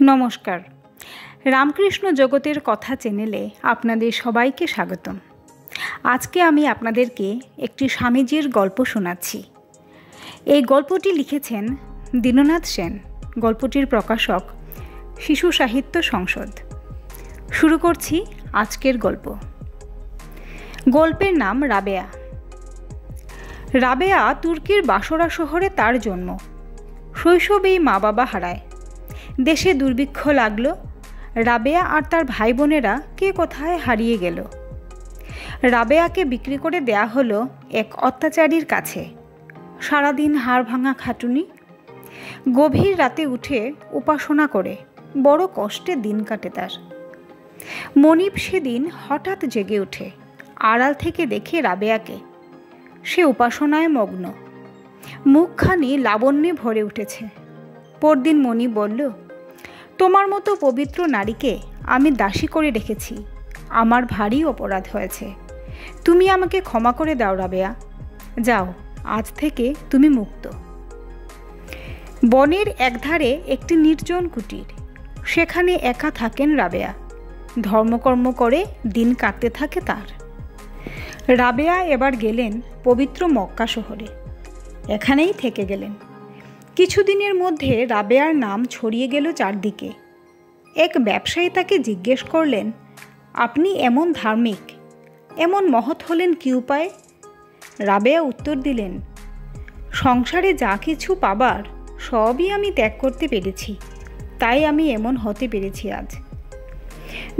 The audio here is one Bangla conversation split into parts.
নমস্কার। রামকৃষ্ণ জগতের কথা চ্যানেলে আপনাদের সবাইকে স্বাগতম। আজকে আমি আপনাদেরকে একটি স্বামীজির গল্প শোনাচ্ছি। এই গল্পটি লিখেছেন দীননাথ সেন। গল্পটির প্রকাশক শিশু সাহিত্য সংসদ। শুরু করছি আজকের গল্প। গল্পের নাম রাবেয়া। রাবেয়া তুর্কির বাসরা শহরে তার জন্ম। শৈশবেই মা বাবা হারায়। দেশে দুর্ভিক্ষ লাগলো। রাবেয়া আর তার ভাই বোনেরা কে কোথায় হারিয়ে গেল। রাবেয়াকে বিক্রি করে দেয়া হলো এক অত্যাচারীর কাছে। সারাদিন হাড় ভাঙা খাটুনি। গভীর রাতে উঠে উপাসনা করে বড় কষ্টে দিন কাটে তার। মনিব সেদিন হঠাৎ জেগে ওঠে, আড়াল থেকে দেখে রাবেয়াকে। সে উপাসনায় মগ্ন, মুখখানি লাবণ্যে ভরে উঠেছে। পরদিন মনিব বলল, তোমার মতো পবিত্র নারীকে আমি দাসী করে রেখেছি। আমার ভারী অপরাধ হয়েছে। তুমি আমাকে ক্ষমা করে দাও রাবেয়া। যাও, আজ থেকে তুমি মুক্ত। বনের একধারে একটি নির্জন কুটির। সেখানে একা থাকেন রাবেয়া। ধর্মকর্ম করে দিন কাটতে থাকে তার। রাবেয়া এবার গেলেন পবিত্র মক্কা শহরে। এখানেই থেকে গেলেন। কিছুদিনের মধ্যে রাবেয়ার নাম ছড়িয়ে গেল চারদিকে। এক ব্যবসায়ী তাকে জিজ্ঞেস করলেন, আপনি এমন ধার্মিক, এমন মহৎ হলেন কী উপায়ে? রাবেয়া উত্তর দিলেন, সংসারে যা কিছু পাবার সবই আমি ত্যাগ করতে পেরেছি, তাই আমি এমন হতে পেরেছি আজ।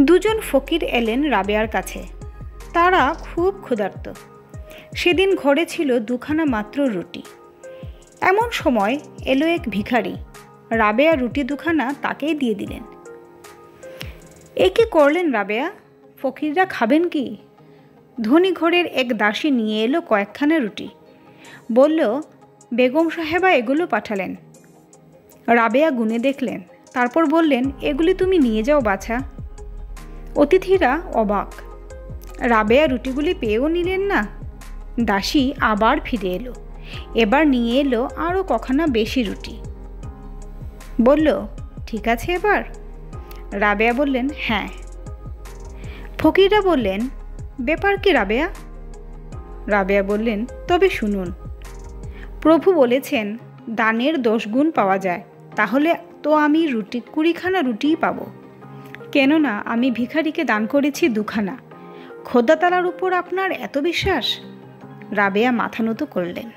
দুজন ফকির এলেন রাবেয়ার কাছে। তারা খুব ক্ষুধার্ত। সেদিন ঘরে ছিল দুখানা মাত্র রুটি। এমন সময় এলো এক ভিখারি। রাবেয়া রুটি দুখানা তাকেই দিয়ে দিলেন। এ কি করলেন রাবেয়া? ফকিররা খাবেন কি? ধনী ঘরের এক দাসী নিয়ে এলো কয়েকখানা রুটি। বলল, বেগম সাহেবা এগুলো পাঠালেন। রাবেয়া গুনে দেখলেন, তারপর বললেন, এগুলি তুমি নিয়ে যাও বাছা। অতিথিরা অবাক। রাবেয়া রুটিগুলি পেয়েও নিলেন না। দাসী আবার ফিরে এলো। এবার নিয়ে এলো আরও কখানা বেশি রুটি। বলল, ঠিক আছে এবার? রাবেয়া বললেন, হ্যাঁ। ফকিররা বললেন, ব্যাপার কি রাবেয়া? রাবেয়া বললেন, তবে শুনুন, প্রভু বলেছেন দানের 10 গুণ পাওয়া যায়। তাহলে তো আমি 20খানা রুটিই পাবো, কেননা আমি ভিখারিকে দান করেছি 2খানা। খোদাতালার উপর আপনার এত বিশ্বাস? রাবেয়া মাথা নত করলেন।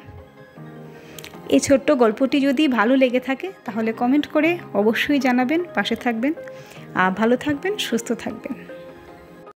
এই ছোট্ট গল্পটি যদি ভালো লেগে থাকে তাহলে কমেন্ট করে অবশ্যই জানাবেন, পাশে থাকবেন। ভালো থাকবেন, সুস্থ থাকবেন।